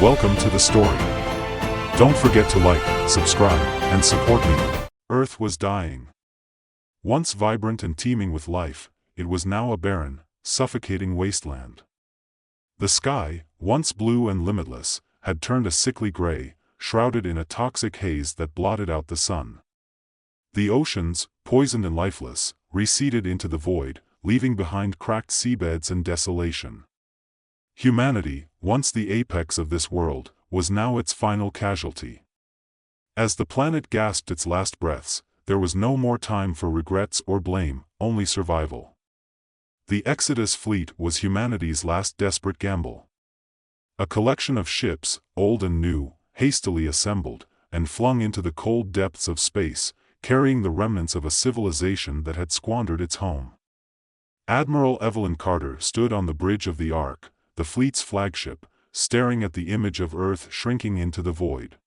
Welcome to the story. Don't forget to like, subscribe, and support me. Earth was dying. Once vibrant and teeming with life, it was now a barren, suffocating wasteland. The sky, once blue and limitless, had turned a sickly gray, shrouded in a toxic haze that blotted out the sun. The oceans, poisoned and lifeless, receded into the void, leaving behind cracked seabeds and desolation. Humanity, once the apex of this world, was now its final casualty. As the planet gasped its last breaths, there was no more time for regrets or blame, only survival. The Exodus fleet was humanity's last desperate gamble. A collection of ships, old and new, hastily assembled, and flung into the cold depths of space, carrying the remnants of a civilization that had squandered its home. Admiral Evelyn Carter stood on the bridge of the Ark, the fleet's flagship, staring at the image of Earth shrinking into the void.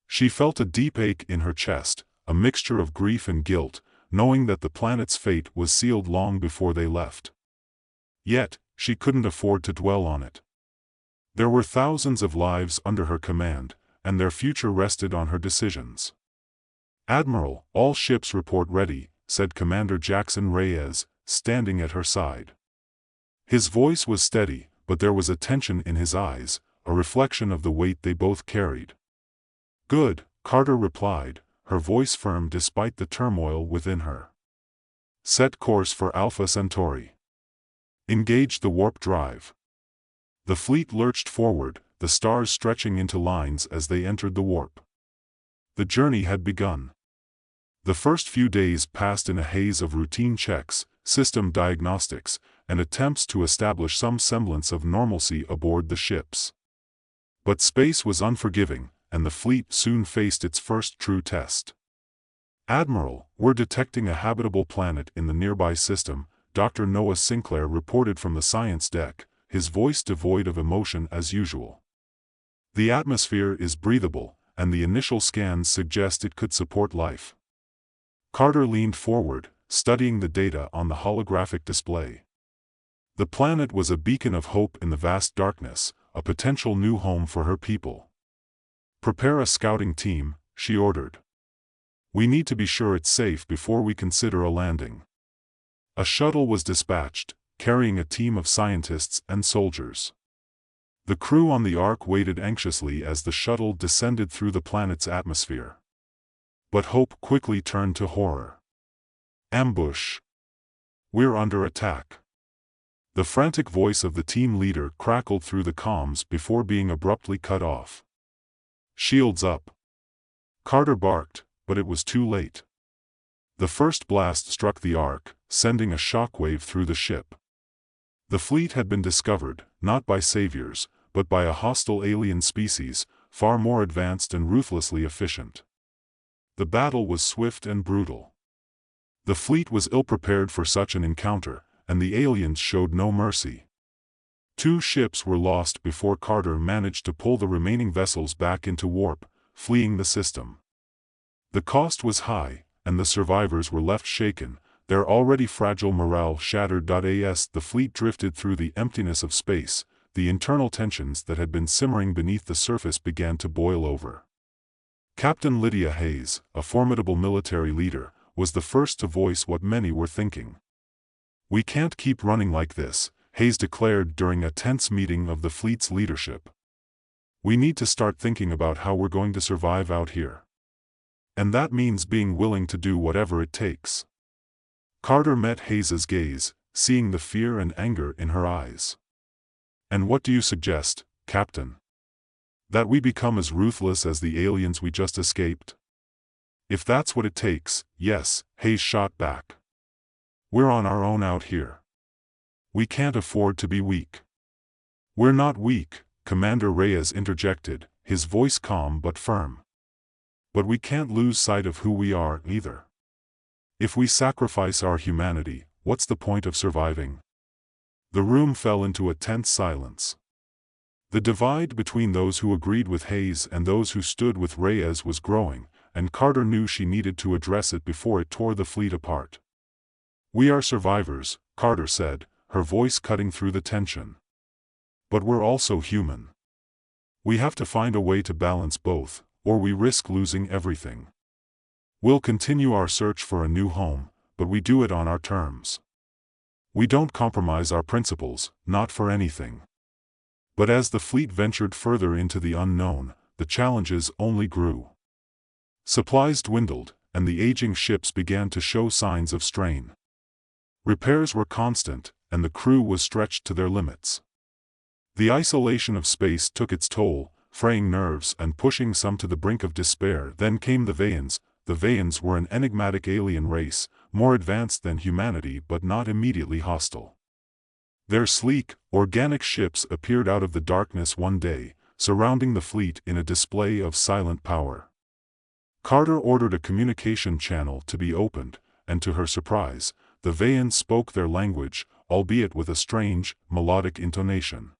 She felt a deep ache in her chest, a mixture of grief and guilt, knowing that the planet's fate was sealed long before they left. Yet, she couldn't afford to dwell on it. There were thousands of lives under her command, and their future rested on her decisions. "Admiral, all ships report ready," said Commander Jackson Reyes, standing at her side. His voice was steady, but there was a tension in his eyes, a reflection of the weight they both carried. "Good," Carter replied, her voice firm despite the turmoil within her. "Set course for Alpha Centauri. Engage the warp drive." The fleet lurched forward, the stars stretching into lines as they entered the warp. The journey had begun. The first few days passed in a haze of routine checks, system diagnostics, and attempts to establish some semblance of normalcy aboard the ships. But space was unforgiving, and the fleet soon faced its first true test. "Admiral, we're detecting a habitable planet in the nearby system," Dr. Noah Sinclair reported from the science deck, his voice devoid of emotion as usual. "The atmosphere is breathable, and the initial scans suggest it could support life." Carter leaned forward, studying the data on the holographic display. The planet was a beacon of hope in the vast darkness, a potential new home for her people. "Prepare a scouting team," she ordered. "We need to be sure it's safe before we consider a landing." A shuttle was dispatched, carrying a team of scientists and soldiers. The crew on the Ark waited anxiously as the shuttle descended through the planet's atmosphere. But hope quickly turned to horror. "Ambush! We're under attack!" The frantic voice of the team leader crackled through the comms before being abruptly cut off. "Shields up!" Carter barked, but it was too late. The first blast struck the Ark, sending a shockwave through the ship. The fleet had been discovered, not by saviors, but by a hostile alien species, far more advanced and ruthlessly efficient. The battle was swift and brutal. The fleet was ill-prepared for such an encounter, and the aliens showed no mercy. 2 ships were lost before Carter managed to pull the remaining vessels back into warp, fleeing the system. The cost was high, and the survivors were left shaken, their already fragile morale shattered. As the fleet drifted through the emptiness of space, the internal tensions that had been simmering beneath the surface began to boil over. Captain Lydia Hayes, a formidable military leader, was the first to voice what many were thinking. "We can't keep running like this," Hayes declared during a tense meeting of the fleet's leadership. "We need to start thinking about how we're going to survive out here. And that means being willing to do whatever it takes." Carter met Hayes's gaze, seeing the fear and anger in her eyes. "And what do you suggest, Captain? That we become as ruthless as the aliens we just escaped?" "If that's what it takes, yes," Hayes shot back. "We're on our own out here. We can't afford to be weak." "We're not weak," Commander Reyes interjected, his voice calm but firm. "But we can't lose sight of who we are, either. If we sacrifice our humanity, what's the point of surviving?" The room fell into a tense silence. The divide between those who agreed with Hayes and those who stood with Reyes was growing, and Carter knew she needed to address it before it tore the fleet apart. "We are survivors," Carter said, her voice cutting through the tension. "But we're also human. We have to find a way to balance both, or we risk losing everything. We'll continue our search for a new home, but we do it on our terms. We don't compromise our principles, not for anything. But as the fleet ventured further into the unknown, the challenges only grew. Supplies dwindled, and the aging ships began to show signs of strain. Repairs were constant, and the crew was stretched to their limits. The isolation of space took its toll, fraying nerves and pushing some to the brink of despair. Then came the Vayans. The Vayans were an enigmatic alien race, more advanced than humanity but not immediately hostile. Their sleek, organic ships appeared out of the darkness one day, surrounding the fleet in a display of silent power. Carter ordered a communication channel to be opened, and to her surprise, the Vayans spoke their language, albeit with a strange, melodic intonation.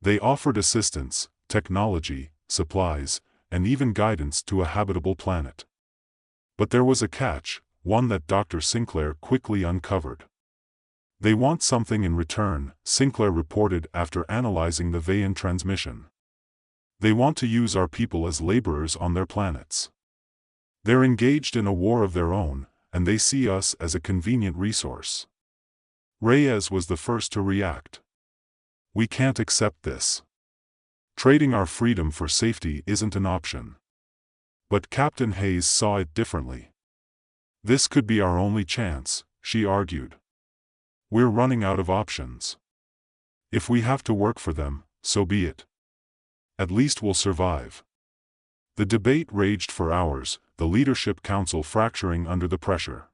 They offered assistance, technology, supplies, and even guidance to a habitable planet. But there was a catch, one that Dr. Sinclair quickly uncovered. They want something in return, Sinclair reported after analyzing the Vayan transmission. They want to use our people as laborers on their planets. They're engaged in a war of their own, and they see us as a convenient resource. Reyes was the first to react. We can't accept this. Trading our freedom for safety isn't an option. But Captain Hayes saw it differently. This could be our only chance, she argued. We're running out of options. If we have to work for them, so be it. At least we'll survive. The debate raged for hours, the leadership council fracturing under the pressure.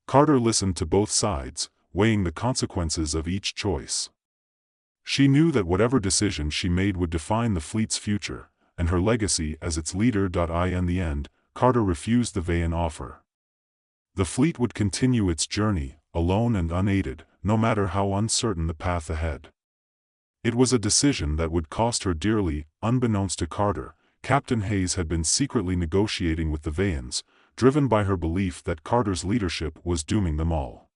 Carter listened to both sides, weighing the consequences of each choice. She knew that whatever decision she made would define the fleet's future, and her legacy as its leader. In the end, Carter refused the Vayan offer. The fleet would continue its journey, alone and unaided, no matter how uncertain the path ahead. It was a decision that would cost her dearly. Unbeknownst to Carter, Captain Hayes had been secretly negotiating with the Vayans, driven by her belief that Carter's leadership was dooming them all.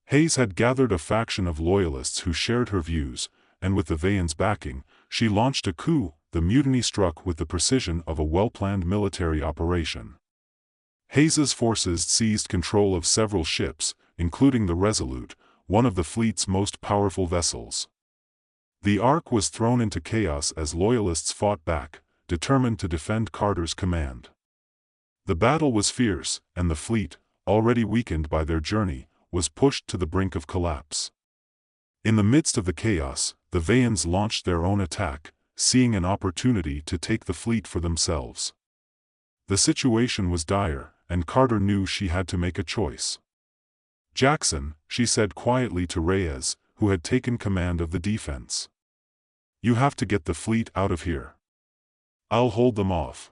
Hayes had gathered a faction of loyalists who shared her views, and with the Vayans' backing, she launched a coup. The mutiny struck with the precision of a well-planned military operation. Hayes's forces seized control of several ships, including the Resolute, one of the fleet's most powerful vessels. The Ark was thrown into chaos as loyalists fought back, determined to defend Carter's command. The battle was fierce, and the fleet, already weakened by their journey, was pushed to the brink of collapse. In the midst of the chaos, the Vayans launched their own attack, seeing an opportunity to take the fleet for themselves. The situation was dire, and Carter knew she had to make a choice. Jackson, she said quietly to Reyes, who had taken command of the defense. You have to get the fleet out of here. I'll hold them off.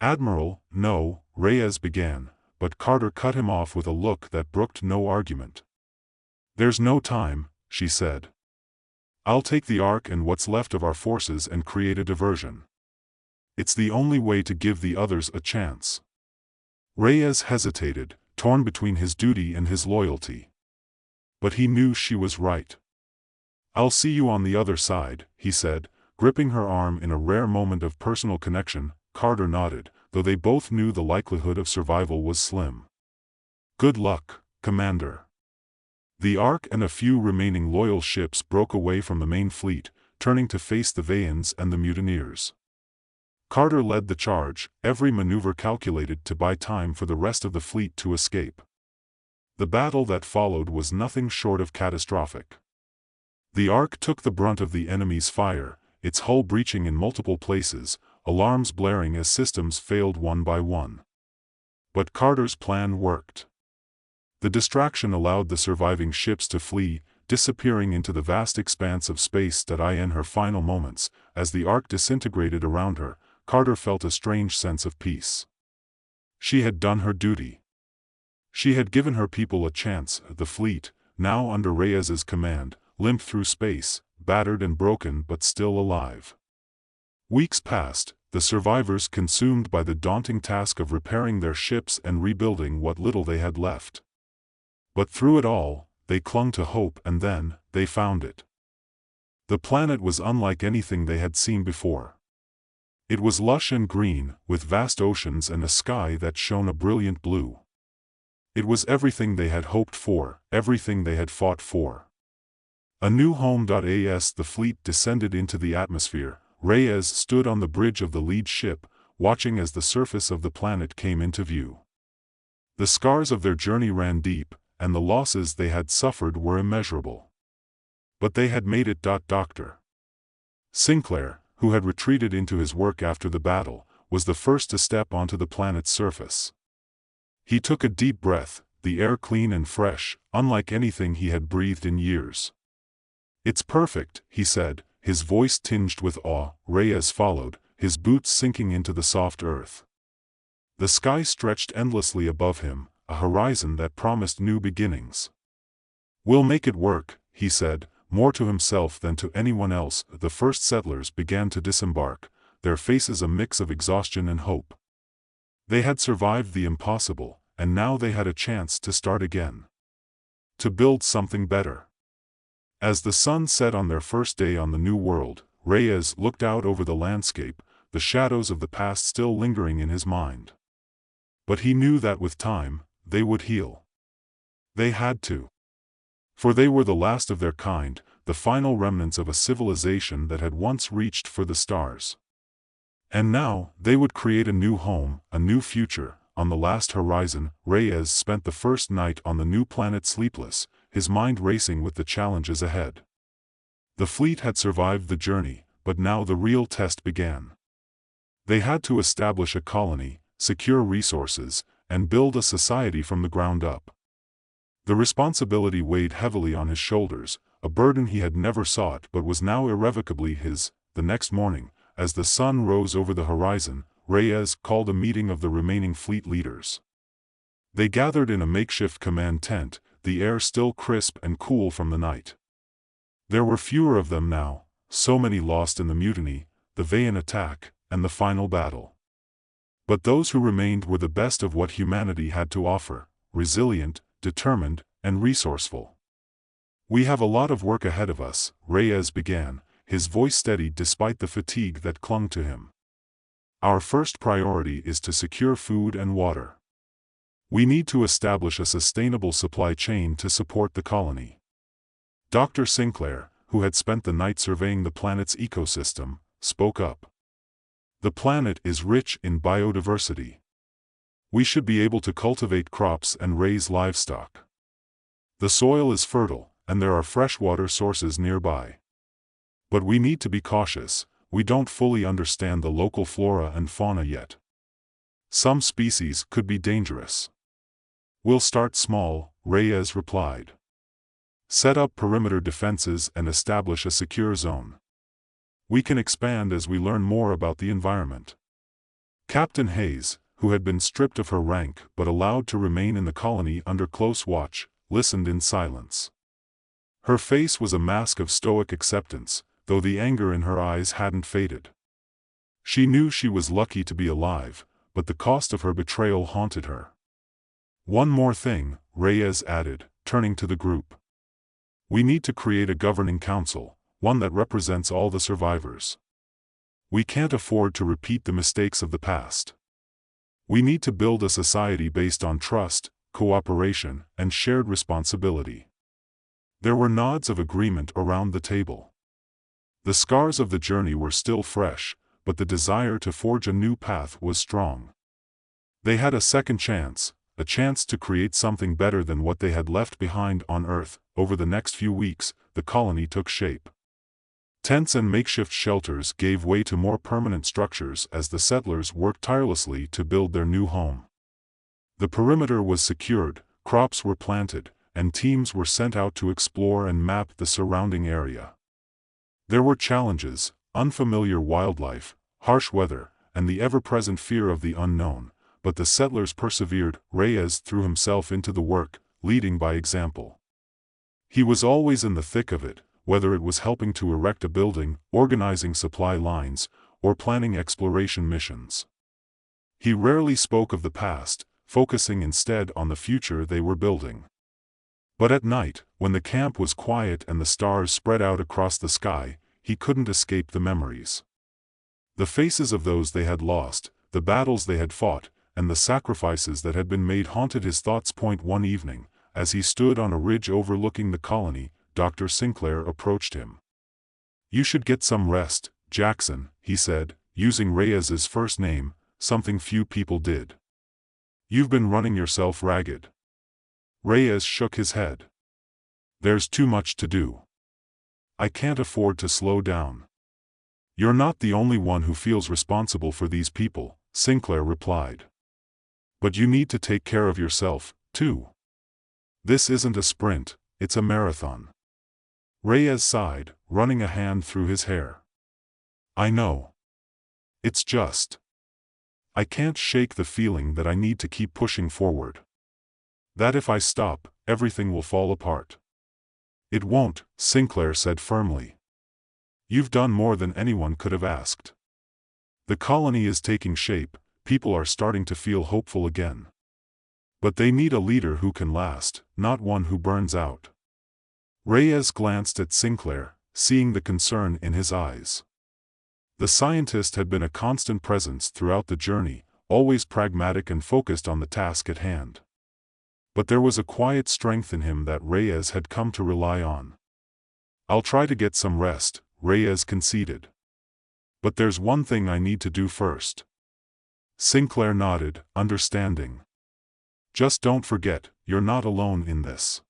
Admiral, no, Reyes began, but Carter cut him off with a look that brooked no argument. There's no time, she said. I'll take the Ark and what's left of our forces and create a diversion. It's the only way to give the others a chance. Reyes hesitated, torn between his duty and his loyalty. But he knew she was right. I'll see you on the other side, he said, gripping her arm in a rare moment of personal connection. Carter nodded, though they both knew the likelihood of survival was slim. Good luck, Commander. The Ark and a few remaining loyal ships broke away from the main fleet, turning to face the Vayans and the mutineers. Carter led the charge, every maneuver calculated to buy time for the rest of the fleet to escape. The battle that followed was nothing short of catastrophic. The Ark took the brunt of the enemy's fire, its hull breaching in multiple places, alarms blaring as systems failed one by one. But Carter's plan worked. The distraction allowed the surviving ships to flee, disappearing into the vast expanse of space. In her final moments, as the Ark disintegrated around her, Carter felt a strange sense of peace. She had done her duty. She had given her people a chance. The fleet, now under Reyes's command, limped through space, battered and broken but still alive. Weeks passed, the survivors consumed by the daunting task of repairing their ships and rebuilding what little they had left. But through it all, they clung to hope, and then, they found it. The planet was unlike anything they had seen before. It was lush and green, with vast oceans and a sky that shone a brilliant blue. It was everything they had hoped for, everything they had fought for. A new home. As the fleet descended into the atmosphere, Reyes stood on the bridge of the lead ship, watching as the surface of the planet came into view. The scars of their journey ran deep, and the losses they had suffered were immeasurable. But they had made it. Dr. Sinclair, who had retreated into his work after the battle, was the first to step onto the planet's surface. He took a deep breath, the air clean and fresh, unlike anything he had breathed in years. "It's perfect," he said, his voice tinged with awe. Reyes followed, his boots sinking into the soft earth. The sky stretched endlessly above him, a horizon that promised new beginnings. "We'll make it work," he said, more to himself than to anyone else. The first settlers began to disembark, their faces a mix of exhaustion and hope. They had survived the impossible, and now they had a chance to start again. To build something better. As the sun set on their first day on the new world, Reyes looked out over the landscape, the shadows of the past still lingering in his mind. But he knew that with time, they would heal. They had to. For they were the last of their kind, the final remnants of a civilization that had once reached for the stars. And now, they would create a new home, a new future. On the last horizon, Reyes spent the first night on the new planet sleepless, his mind racing with the challenges ahead. The fleet had survived the journey, but now the real test began. They had to establish a colony, secure resources, and build a society from the ground up. The responsibility weighed heavily on his shoulders, a burden he had never sought but was now irrevocably his. The next morning, as the sun rose over the horizon, Reyes called a meeting of the remaining fleet leaders. They gathered in a makeshift command tent, the air still crisp and cool from the night. There were fewer of them now, so many lost in the mutiny, the Veyan attack, and the final battle. But those who remained were the best of what humanity had to offer, resilient, determined, and resourceful. "We have a lot of work ahead of us," Reyes began, his voice steady despite the fatigue that clung to him. "Our first priority is to secure food and water. We need to establish a sustainable supply chain to support the colony." Dr. Sinclair, who had spent the night surveying the planet's ecosystem, spoke up. "The planet is rich in biodiversity. We should be able to cultivate crops and raise livestock. The soil is fertile, and there are freshwater sources nearby. But we need to be cautious, we don't fully understand the local flora and fauna yet. Some species could be dangerous." "We'll start small," Reyes replied. "Set up perimeter defenses and establish a secure zone. We can expand as we learn more about the environment." Captain Hayes, who had been stripped of her rank but allowed to remain in the colony under close watch, listened in silence. Her face was a mask of stoic acceptance, though the anger in her eyes hadn't faded. She knew she was lucky to be alive, but the cost of her betrayal haunted her. "One more thing," Reyes added, turning to the group. "We need to create a governing council, one that represents all the survivors. We can't afford to repeat the mistakes of the past. We need to build a society based on trust, cooperation, and shared responsibility." There were nods of agreement around the table. The scars of the journey were still fresh, but the desire to forge a new path was strong. They had a second chance, a chance to create something better than what they had left behind on Earth. Over the next few weeks, the colony took shape. Tents and makeshift shelters gave way to more permanent structures as the settlers worked tirelessly to build their new home. The perimeter was secured, crops were planted, and teams were sent out to explore and map the surrounding area. There were challenges, unfamiliar wildlife, harsh weather, and the ever-present fear of the unknown, but the settlers persevered. Reyes threw himself into the work, leading by example. He was always in the thick of it, whether it was helping to erect a building, organizing supply lines, or planning exploration missions. He rarely spoke of the past, focusing instead on the future they were building. But at night, when the camp was quiet and the stars spread out across the sky, he couldn't escape the memories. The faces of those they had lost, the battles they had fought, and the sacrifices that had been made haunted his thoughts. One evening, as he stood on a ridge overlooking the colony, Dr. Sinclair approached him. "You should get some rest, Jackson," he said, using Reyes's first name, something few people did. "You've been running yourself ragged." Reyes shook his head. "There's too much to do. I can't afford to slow down." "You're not the only one who feels responsible for these people," Sinclair replied. "But you need to take care of yourself, too. This isn't a sprint, it's a marathon." Reyes sighed, running a hand through his hair. "I know. It's just, I can't shake the feeling that I need to keep pushing forward. That if I stop, everything will fall apart." "It won't," Sinclair said firmly. "You've done more than anyone could have asked. The colony is taking shape, people are starting to feel hopeful again. But they need a leader who can last, not one who burns out." Reyes glanced at Sinclair, seeing the concern in his eyes. The scientist had been a constant presence throughout the journey, always pragmatic and focused on the task at hand. But there was a quiet strength in him that Reyes had come to rely on. "I'll try to get some rest," Reyes conceded. "But there's one thing I need to do first." Sinclair nodded, understanding. "Just don't forget, you're not alone in this."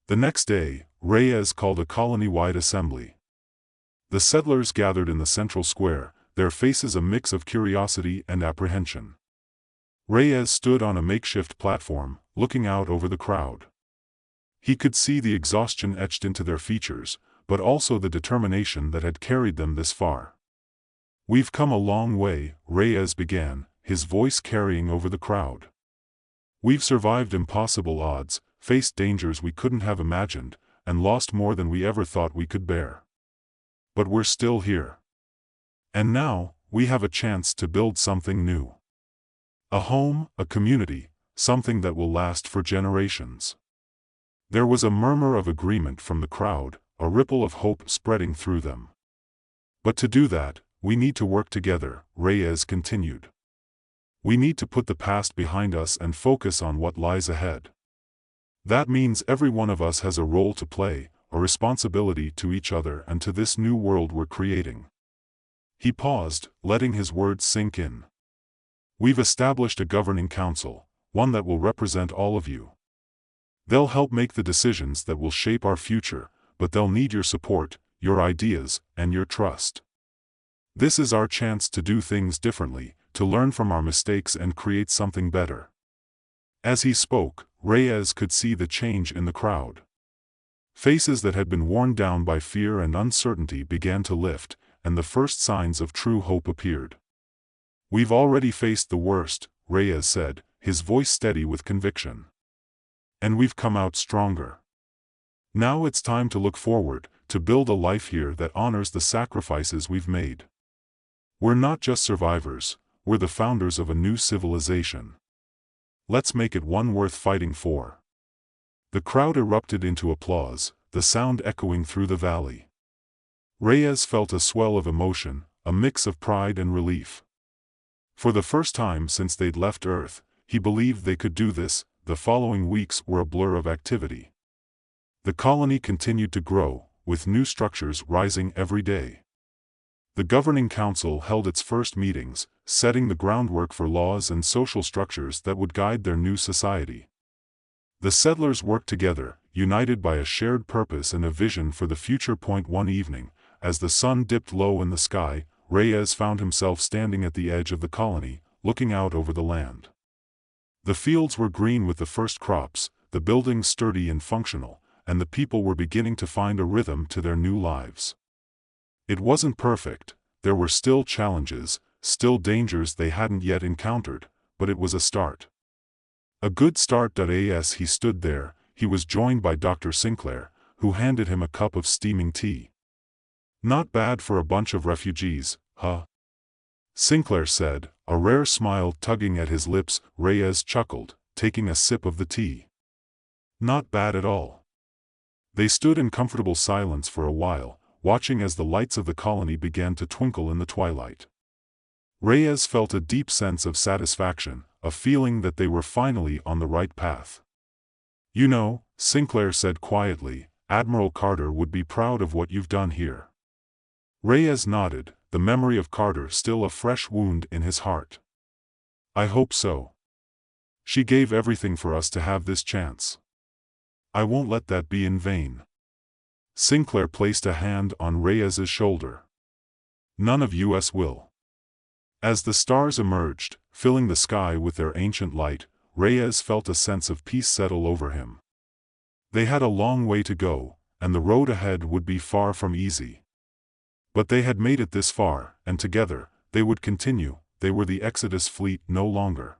The next day, Reyes called a colony-wide assembly. The settlers gathered in the central square, their faces a mix of curiosity and apprehension. Reyes stood on a makeshift platform, looking out over the crowd. He could see the exhaustion etched into their features, but also the determination that had carried them this far. "We've come a long way," Reyes began, his voice carrying over the crowd. "We've survived impossible odds, faced dangers we couldn't have imagined, and lost more than we ever thought we could bear. But we're still here. And now, we have a chance to build something new. A home, a community, something that will last for generations." There was a murmur of agreement from the crowd, a ripple of hope spreading through them. "But to do that, we need to work together," Reyes continued. "We need to put the past behind us and focus on what lies ahead. That means every one of us has a role to play, a responsibility to each other and to this new world we're creating." He paused, letting his words sink in. "We've established a governing council, one that will represent all of you. They'll help make the decisions that will shape our future, but they'll need your support, your ideas, and your trust. This is our chance to do things differently, to learn from our mistakes and create something better." As he spoke, Reyes could see the change in the crowd. Faces that had been worn down by fear and uncertainty began to lift, and the first signs of true hope appeared. "We've already faced the worst," Reyes said, his voice steady with conviction. "And we've come out stronger. Now it's time to look forward, to build a life here that honors the sacrifices we've made. We're not just survivors, we're the founders of a new civilization. Let's make it one worth fighting for." The crowd erupted into applause, the sound echoing through the valley. Reyes felt a swell of emotion, a mix of pride and relief. For the first time since they'd left Earth, he believed they could do this. The following weeks were a blur of activity. The colony continued to grow, with new structures rising every day. The governing council held its first meetings, setting the groundwork for laws and social structures that would guide their new society. The settlers worked together, united by a shared purpose and a vision for the future. One evening, as the sun dipped low in the sky, Reyes found himself standing at the edge of the colony, looking out over the land. The fields were green with the first crops, the buildings sturdy and functional, and the people were beginning to find a rhythm to their new lives. It wasn't perfect, there were still challenges, still dangers they hadn't yet encountered, but it was a start. A good start. As he stood there, he was joined by Dr. Sinclair, who handed him a cup of steaming tea. "Not bad for a bunch of refugees, huh?" Sinclair said, a rare smile tugging at his lips. Reyes chuckled, taking a sip of the tea. Not bad at all. They stood in comfortable silence for a while, watching as the lights of the colony began to twinkle in the twilight. Reyes felt a deep sense of satisfaction, a feeling that they were finally on the right path. "You know," Sinclair said quietly, "Admiral Carter would be proud of what you've done here." Reyes nodded, the memory of Carter still a fresh wound in his heart. "I hope so. She gave everything for us to have this chance. I won't let that be in vain." Sinclair placed a hand on Reyes's shoulder. "None of us will." As the stars emerged, filling the sky with their ancient light, Reyes felt a sense of peace settle over him. They had a long way to go, and the road ahead would be far from easy. But they had made it this far, and together, they would continue. They were the Exodus fleet no longer.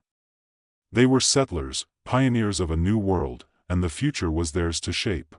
They were settlers, pioneers of a new world, and the future was theirs to shape.